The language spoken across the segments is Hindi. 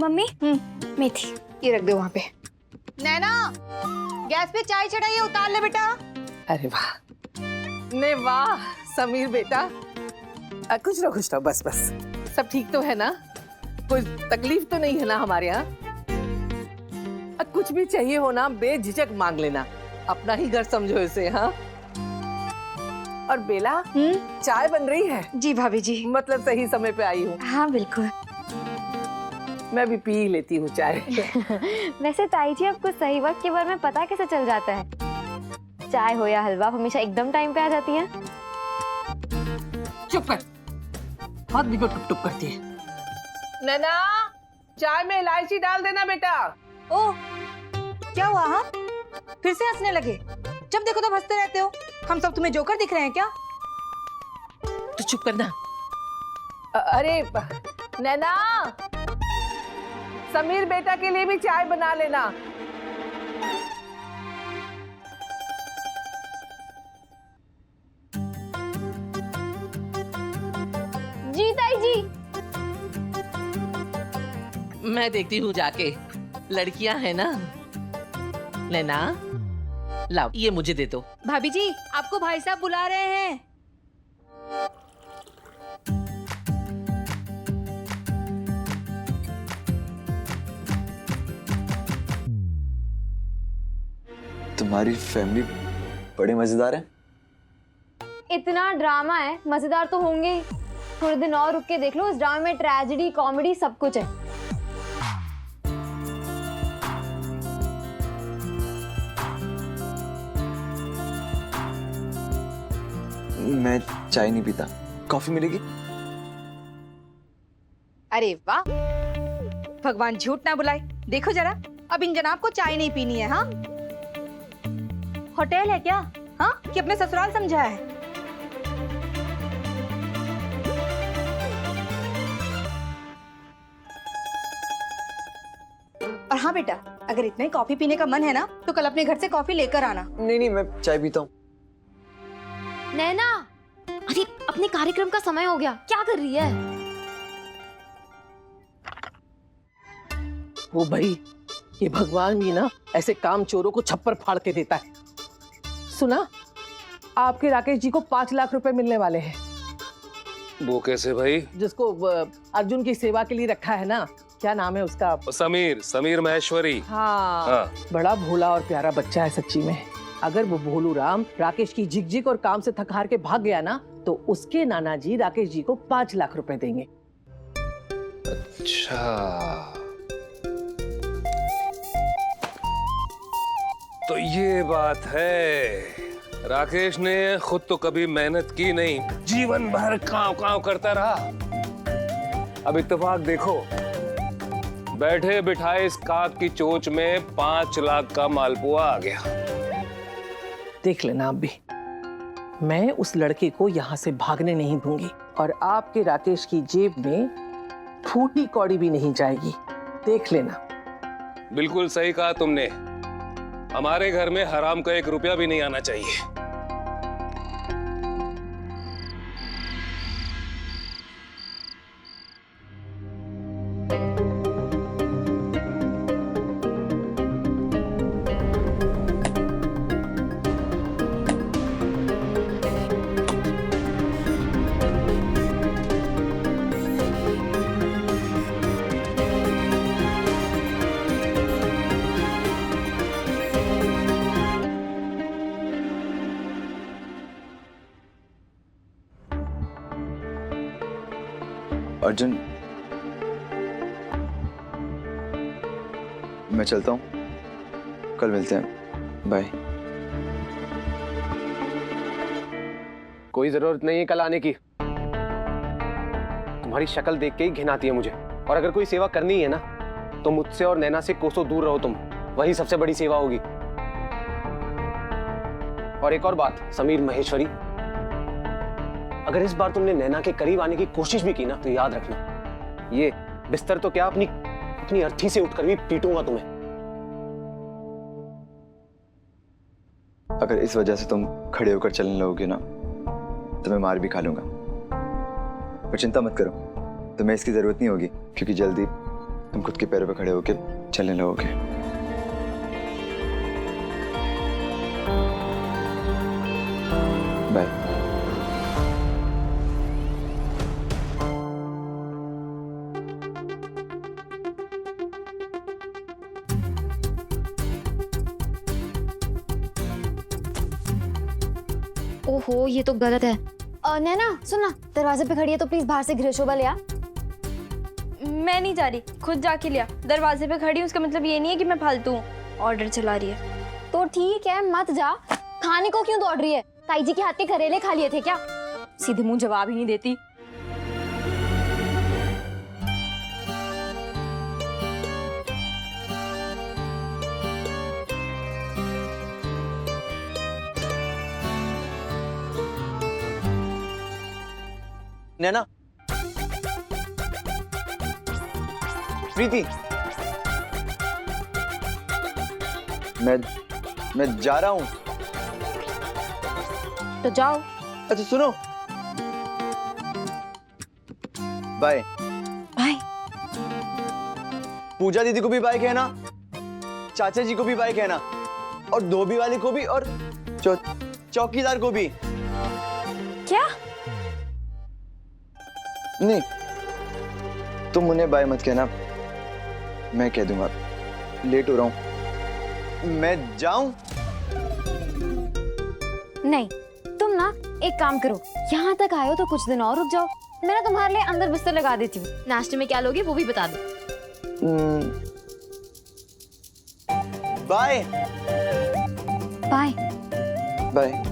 मम्मी मेथी ये रख दो वहाँ पे। नैना गैस पे चाय चढ़ाइए, उतार ले बेटा। अरे वाह, ने वाह समीर बेटा। कुछ ना बस सब ठीक तो है ना? कोई तकलीफ तो नहीं है ना हमारे यहाँ? कुछ भी चाहिए हो ना बेझिझक मांग लेना, अपना ही घर समझो इसे। हाँ, और बेला चाय बन रही है? जी भाभी जी। मतलब सही समय पे आई हूँ। हाँ बिल्कुल। मैं भी पी लेती हूँ चाय। वैसे ताई जी आपको सही वक्त के बारे में पता कैसे चल जाता है? चाय हो या हलवा हमेशा एकदम टाइम पे आ जाती है। चुप कर, हाथ भी टुप टुप करती है। नैना चाय में इलायची डाल देना बेटा। ओ क्या हुआ? हाँ फिर से हंसने लगे? जब देखो तब हंसते रहते हो। हम सब तुम्हें जोकर दिख रहे हैं क्या? तू चुप करना। अरे नैना, समीर बेटा के लिए भी चाय बना लेना। जी ताई जी। मैं देखती हूँ जाके, लड़कियां हैं ना। नैना लाओ, ये मुझे दे दो। भाभी जी आपको भाई साहब बुला रहे हैं। तुम्हारी फैमिली बड़े मजेदार है। इतना ड्रामा है, मजेदार तो होंगे ही। थोड़े दिन और रुक के देख लो, इस ड्रामे में ट्रेजेडी कॉमेडी सब कुछ है। मैं चाय नहीं पीता, कॉफी मिलेगी? अरे वाह, भगवान झूठ ना बुलाए। देखो जरा, अब इन जनाब को चाय नहीं पीनी है। हाँ होटल है क्या? हाँ कि अपने ससुराल समझा है? और हाँ बेटा, अगर इतना ही कॉफी पीने का मन है ना तो कल अपने घर से कॉफी लेकर आना। नहीं मैं चाय पीता हूँ। नैना, अरे अपने कार्यक्रम का समय हो गया, क्या कर रही है? वो भाई, ये भगवान भी ना ऐसे काम चोरों को छप्पर फाड़ के देता है। सुना, आपके राकेश जी को 5 लाख रुपए मिलने वाले हैं। वो कैसे भाई? जिसको अर्जुन की सेवा के लिए रखा है ना, क्या नाम है उसका? समीर महेश्वरी। हाँ, बड़ा भोला और प्यारा बच्चा है सच्ची में। अगर वो भोलू राम राकेश की झिकझिक और काम से थक हार के भाग गया ना, तो उसके नाना जी राकेश जी को 5 लाख रुपए देंगे। अच्छा, तो ये बात है। राकेश ने खुद तो कभी मेहनत की नहीं, जीवन भर कांव करता रहा। अब इत्तेफाक देखो, बैठे बिठाए इस काक की चोंच में 5 लाख का मालपुआ आ गया। देख लेना आप भी, मैं उस लड़के को यहाँ से भागने नहीं दूंगी, और आपके राकेश की जेब में फूटी कौड़ी भी नहीं जाएगी। देख लेना। बिल्कुल सही कहा तुमने, हमारे घर में हराम का 1 रुपया भी नहीं आना चाहिए। अर्जुन, मैं चलता हूँ, कल मिलते हैं, बाय। कोई जरूरत नहीं है कल आने की। तुम्हारी शक्ल देख के ही घिन आती है मुझे। और अगर कोई सेवा करनी है ना, तो मुझसे और नैना से कोसों दूर रहो तुम, वही सबसे बड़ी सेवा होगी। और एक और बात, समीर महेश्वरी, अगर इस बार तुमने नैना के करीब आने की कोशिश भी की ना, तो याद रखना, ये बिस्तर तो क्या, अपनी अर्थी से उठकर भी पीटूंगा तुम्हें। अगर इस वजह से तुम खड़े होकर चलने लगोगे ना, तो मैं मार भी खा लूंगा। पर चिंता मत करो, तुम्हें इसकी जरूरत नहीं होगी, क्योंकि जल्दी तुम खुद के पैरों पे खड़े होके चलने लगोगे। बाय। ओहो, ये तो गलत है। नैना सुनना, दरवाजे पे खड़ी है तो प्लीज बाहर से घृशोबा ले आ। मैं नहीं जा रही, खुद जाके लिया। दरवाजे पे खड़ी हूँ उसका मतलब ये नहीं है कि मैं फालतू हूँ। ऑर्डर चला रही है तो ठीक है, मत जा। खाने को क्यों दौड़ रही है? ताई जी के हाथ के करेले खा लिए थे क्या? सीधे मुंह जवाब ही नहीं देती। नैना, प्रीति, मैं जा रहा हूँ। तो जाओ। अच्छा सुनो, बाय। बाय। पूजा दीदी को भी बाय कहना, चाचा जी को भी बाय कहना, और धोबी वाली को भी, और चौकीदार को भी। क्या? नहीं, तुम उन्हें बाय मत कहना, मैं कह दूंगा। लेट हो रहा हूं, मैं जाऊं? नहीं, तुम ना एक काम करो, यहाँ तक आए हो तो कुछ दिन और रुक जाओ। मैं ना तुम्हारे लिए अंदर बिस्तर लगा देती हूँ। नाश्ते में क्या लोगे वो भी बता दो। बाय। बाय। बाय।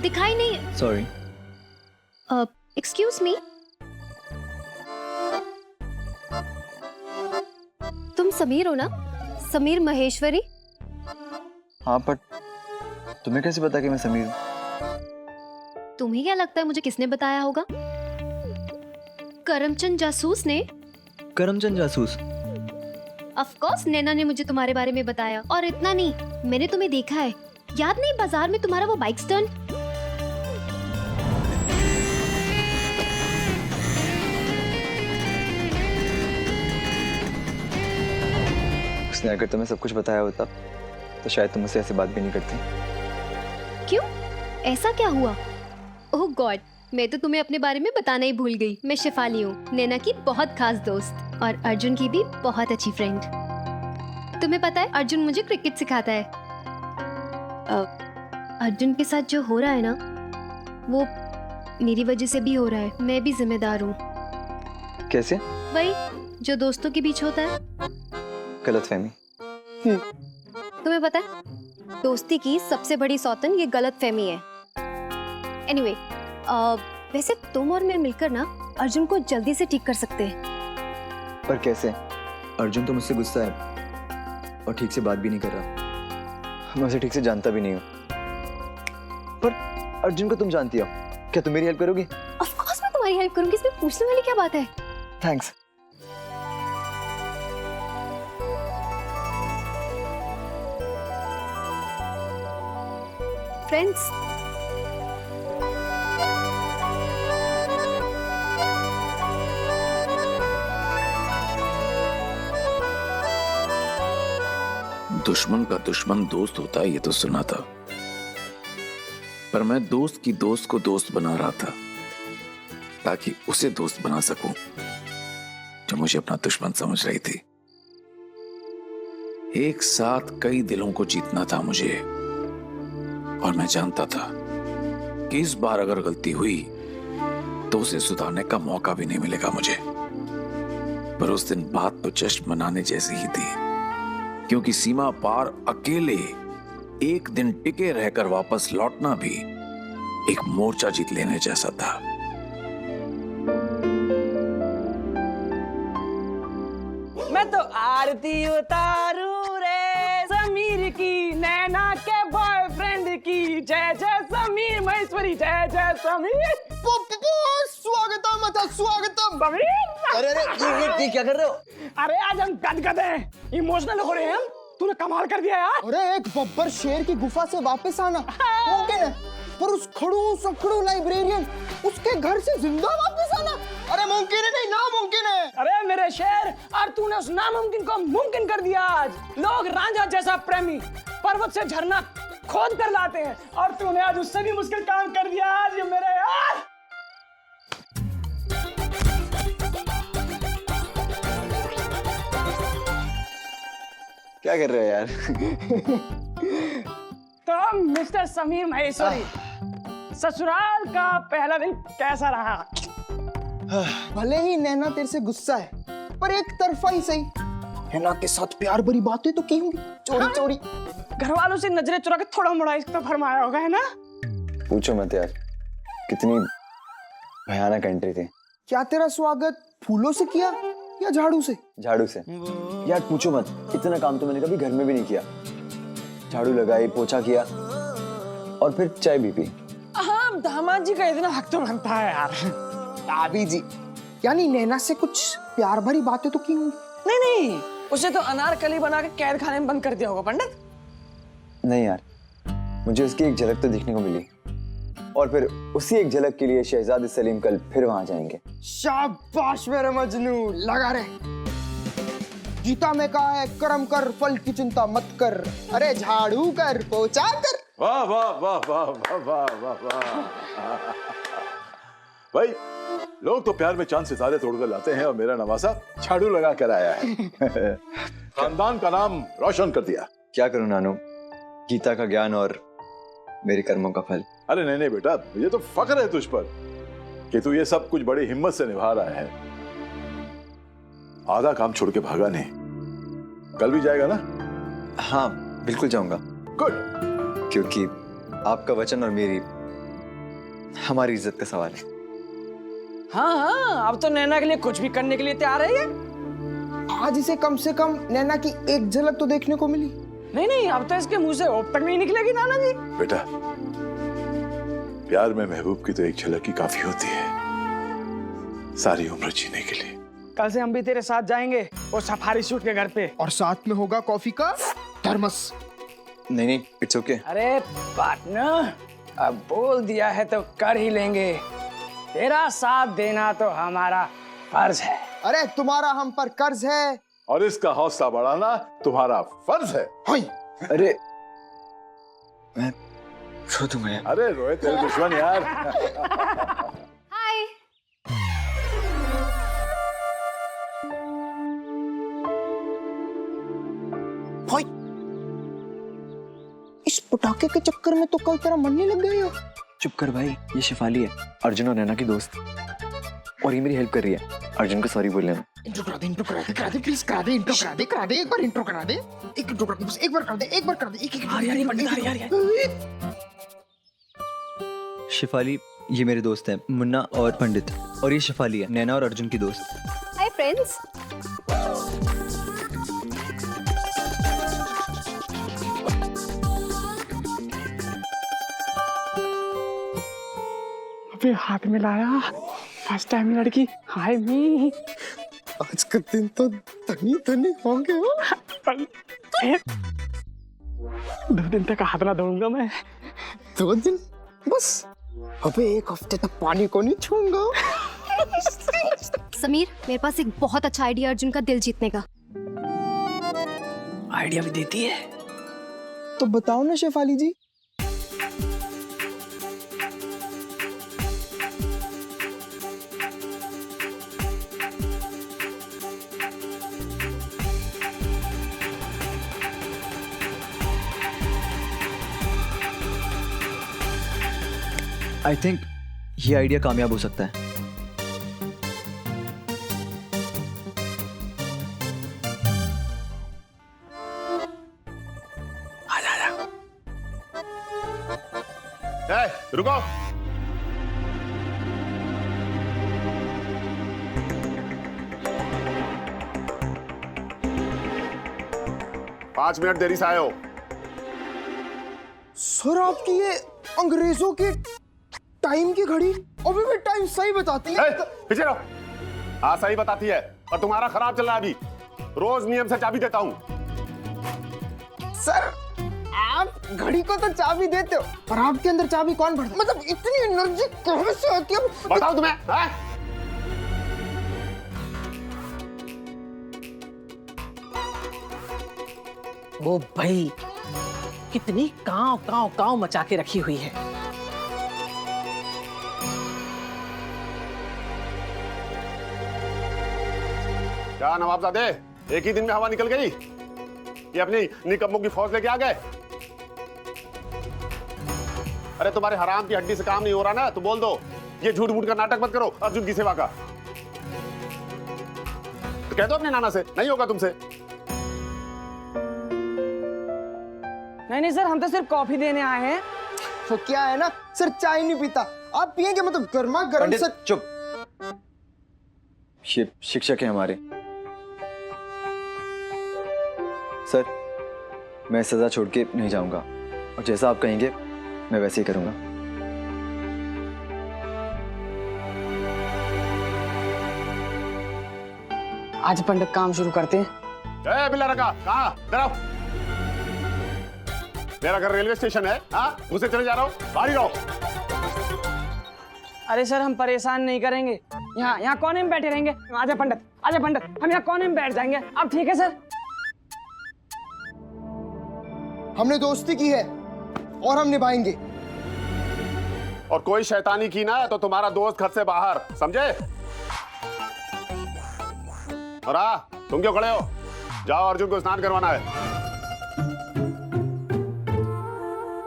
दिखाई नहीं। सॉरी। एक्सक्यूज मी, तुम समीर हो ना? समीर महेश्वरी? हाँ, पर तुम्हें कैसे पता कि मैं समीर हूँ? तुम्हें क्या लगता है मुझे किसने बताया होगा? करमचंद जासूस ने। करमचंद जासूस? ऑफ कोर्स, नैना ने मुझे तुम्हारे बारे में बताया। और इतना नहीं, मैंने तुम्हें देखा है। याद नहीं बाजार में तुम्हारा वो बाइक स्टंट? उसने अगर तुम्हें सब कुछ बताया होता तो शायद तुम मुझसे ऐसी बात भी नहीं करती। क्यों? ऐसा क्या हुआ? ओह गॉड, मैं तो तुम्हें अपने बारे में बताना ही भूल गई। मैं शिफाली हूँ, नैना की बहुत खास दोस्त और अर्जुन की भी बहुत अच्छी फ्रेंड। तुम्हें पता है, अर्जुन मुझे क्रिकेट सिखाता है। अर्जुन के साथ जो हो रहा है ना, वो मेरी वजह से भी हो रहा है। मैं भी जिम्मेदार हूँ। कैसे? वही जो दोस्तों के बीच होता है। गलतफहमी। तुम्हें पता है, दोस्ती की सबसे बड़ी सौतन ये गलतफहमी है। एनीवे, वैसे तुम और मैं मिलकर ना अर्जुन को जल्दी से ठीक कर सकते हैं। पर कैसे? अर्जुन तो मुझसे गुस्सा है और ठीक से बात भी नहीं कर रहा। मैं उसे ठीक से जानता भी नहीं हूँ। पर अर्जुन को तुम जानती हो, क्या तुम मेरी हेल्प करोगी? ऑफ कोर्स मैं तुम्हारी हेल्प करूंगी, इसमें पूछने वाली क्या बात है? थैंक्स। फ्रेंड्स, दुश्मन का दुश्मन दोस्त होता है, ये तो सुना था, पर मैं दोस्त की दोस्त को दोस्त बना रहा था ताकि उसे दोस्त बना सकूं जो मुझे अपना दुश्मन समझ रही थी। एक साथ कई दिलों को जीतना था मुझे, और मैं जानता था कि इस बार अगर गलती हुई तो उसे सुधारने का मौका भी नहीं मिलेगा मुझे। पर उस दिन बात तो जश्न मनाने जैसी ही थी, क्योंकि सीमा पार अकेले एक दिन टिके रहकर वापस लौटना भी एक मोर्चा जीत लेने जैसा था। मैं तो आरती उतारूं रे समीर की, नैना के बॉयफ्रेंड की। जय जय समीर महेश्वरी, जय जय समीर। स्वागतम अथा स्वागतम। अरे ये क्या कर रहे हो? अरे आज हम गदगद हैं, इमोशनल हो रहे हैं हम। तूने कमाल कर दिया यार। अरे एक बब्बर शेर की गुफा से वापस आना मुमकिन है, पर उस खड़ू लाइब्रेरियन उसके घर से जिंदा वापस आना, अरे मुमकिन है नहीं, नामुमकिन है। अरे मेरे शेर, और तूने उस नामुमकिन को मुमकिन कर दिया। आज लोग रांझा जैसा प्रेमी पर्वत से झरना खोद कर लाते हैं, और तूने आज उससे भी मुश्किल काम कर दिया आज ये मेरे यार। क्या कर रहे हो यार? तो मिस्टर समीर महेश्वरी, ससुराल का पहला दिन कैसा रहा? भले ही नैना तेरे से गुस्सा है, पर एक तरफा ही सही। नैना के साथ प्यार भरी बातें तो की होंगी, चोरी चोरी। घर वालों से नजरें चुरा के थोड़ा मोड़ा इश्क तो फरमाया होगा, है ना? पूछो मत यार, कितनी भयानक एंट्री थी। क्या तेरा स्वागत फूलों से किया या झाड़ू से? झाड़ू से। यार पूछो मत, इतना काम तो मैंने कभी घर में भी नहीं किया। झाड़ू लगाई, पोछा किया और फिर चाय भी पी। हाँ, दामाद जी का इतना हक तो बनता है यार। ताबी जी, यानी नैना से कुछ प्यार भरी बातें तो की होंगी? नहीं, उसे तो अनारकली बना के कैद खाने में बंद कर दिया होगा पंडित। नहीं यार, मुझे उसकी एक झलक तो देखने को मिली, और फिर उसी एक झलक के लिए शहजाद सलीम कल फिर वहां जाएंगे। शाबाश मेरे मजनू, लगा रहे। गीता में कहा है कर्म कर फल की चिंता मत कर, अरे झाड़ू कर पोछा कर। वाह वाह वाह वाह वाह वाह वाह वाह। भाई लोग तो प्यार में चांद सितारे तोड़कर लाते हैं, और मेरा नवासा झाड़ू लगा कर आया है। खानदान का नाम रोशन कर दिया। क्या करूं नानू, गीता का ज्ञान और मेरे कर्मों का फल। अरे नहीं नहीं बेटा, मुझे तो फक्र है तुझ पर कि तू ये सब कुछ बड़ी हिम्मत से निभा रहा है। आधा काम छोड़ के भागा नहीं। कल भी जाएगा ना? हाँ बिल्कुल जाऊंगा। गुड। क्योंकि आपका वचन और मेरी हमारी इज्जत का सवाल है। हाँ हाँ, अब तो नैना के लिए कुछ भी करने के लिए तैयार है ये। आज इसे कम से कम नैना की एक झलक तो देखने को मिली। नहीं, अब तो इसके मुंह से ओप तक नहीं निकलेगी नाना जी। बेटा, प्यार में महबूब की तो एक झलक ही काफी होती है सारी उम्र जीने के लिए। कल से हम भी तेरे साथ जाएंगे वो सफारी सूट के घर पे, और साथ में होगा कॉफी का थर्मस। नहीं इट्स ओके। अरे पार्टनर, अब बोल दिया है तो कर ही लेंगे। तेरा साथ देना तो हमारा फर्ज है। अरे तुम्हारा हम पर कर्ज है, और इसका हौसला बढ़ाना तुम्हारा फर्ज है। अरे मैं रो दूंगा यार। अरे रोए तेरे दुश्मन यार। हाय। भाई इस पटाखे के चक्कर में तो कल तेरा मन नहीं लग गया यार। चुप कर भाई, ये शिफाली है, अर्जुन और नैना की दोस्त, और ये मेरी हेल्प कर रही है। अर्जुन को सॉरी बोल लेना। इंट्रो करा दे प्लीज, करा दे, एक बार इंट्रो करा दे, एक इंट्रो करा दे, बस एक बार कर दे, शिफाली ये मेरे दोस्त हैं, मुन्ना और पंडित, और ये शिफाली है, नैना और अर्जुन की दोस्त। Hi friends. अबे हाथ में लाया, फर्स्ट टाइम लड़की हाय मी। आज का दिन तो धनी होंगे। 2 दिन तक हाथ ना धोऊंगा मैं। 2 दिन बस? अबे 1 हफ्ते तक पानी को नहीं छूऊंगा। समीर, मेरे पास एक बहुत अच्छा आइडिया अर्जुन का दिल जीतने का। आइडिया भी देती है तो बताओ ना शेफाली जी। आई थिंक ये आइडिया कामयाब हो सकता है। रुको। पांच मिनट देरी से आए हो। सर आपकी ये अंग्रेजों की टाइम की घड़ी अभी भी टाइम सही बताती है। पीछे रहो। हाँ सही बताती है, और तुम्हारा खराब चल रहा है अभी। रोज नियम से चाबी देता हूँ। सर आप घड़ी को तो चाबी देते हो, पर आपके अंदर चाबी कौन भरता? मतलब इतनी एनर्जी कहाँ से आती है? बताओ तुम्हें, हाँ? ओ भाई, कितनी कांव कांव कांव मचा के रखी हुई है। क्या नवाबजादे, एक ही दिन में हवा निकल गई? ये अपनी निकम्मों की फौज लेके आ गए? अरे तुम्हारे हराम की हड्डी से काम नहीं हो रहा ना, तो बोल दो। ये झूठ मूठ का नाटक मत करो अर्जुन की सेवा का। तो कह दो अपने नाना से, नहीं होगा तुमसे। नहीं सर, हम तो सिर्फ कॉफी देने आए हैं। तो क्या है ना सर, चाय नहीं पीता, आप पियेंगे मतलब गर्मा गर्म। पंडित सर चुप। ये शिक्षक है हमारे। सर मैं सजा छोड़ के नहीं जाऊंगा, और जैसा आप कहेंगे मैं वैसे ही करूंगा। आज पंडित काम शुरू करते हैं। बिल्ला रखा कहाँ? इधर आओ। मेरा घर रेलवे स्टेशन है, हाँ? उसे चले जा रहा हूँ, बाहर ही रहो। अरे सर, हम परेशान नहीं करेंगे। यहाँ कोने में बैठे रहेंगे। आजा पंडित, आजा पंडित, हम यहाँ कोने में बैठ जाएंगे। अब ठीक है सर? हमने दोस्ती की है और हम निभाएंगे। और कोई शैतानी की ना तो तुम्हारा दोस्त घर से बाहर, समझे? और हाँ, तुम क्यों खड़े हो? जाओ, अर्जुन को स्नान करवाना है।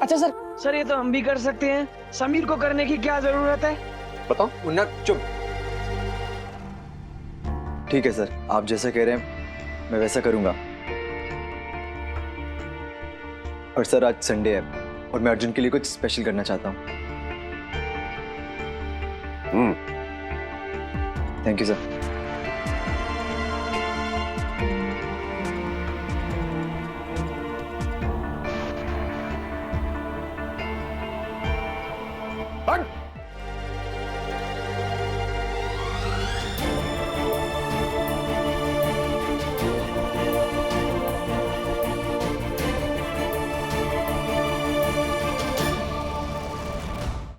अच्छा सर, ये तो हम भी कर सकते हैं। समीर को करने की क्या जरूरत है? बताओ। मुन्ना चुप। ठीक है सर, आप जैसा कह रहे हैं मैं वैसा करूंगा। और सर आज संडे है और मैं अर्जुन के लिए कुछ स्पेशल करना चाहता हूँ। Thank you sir.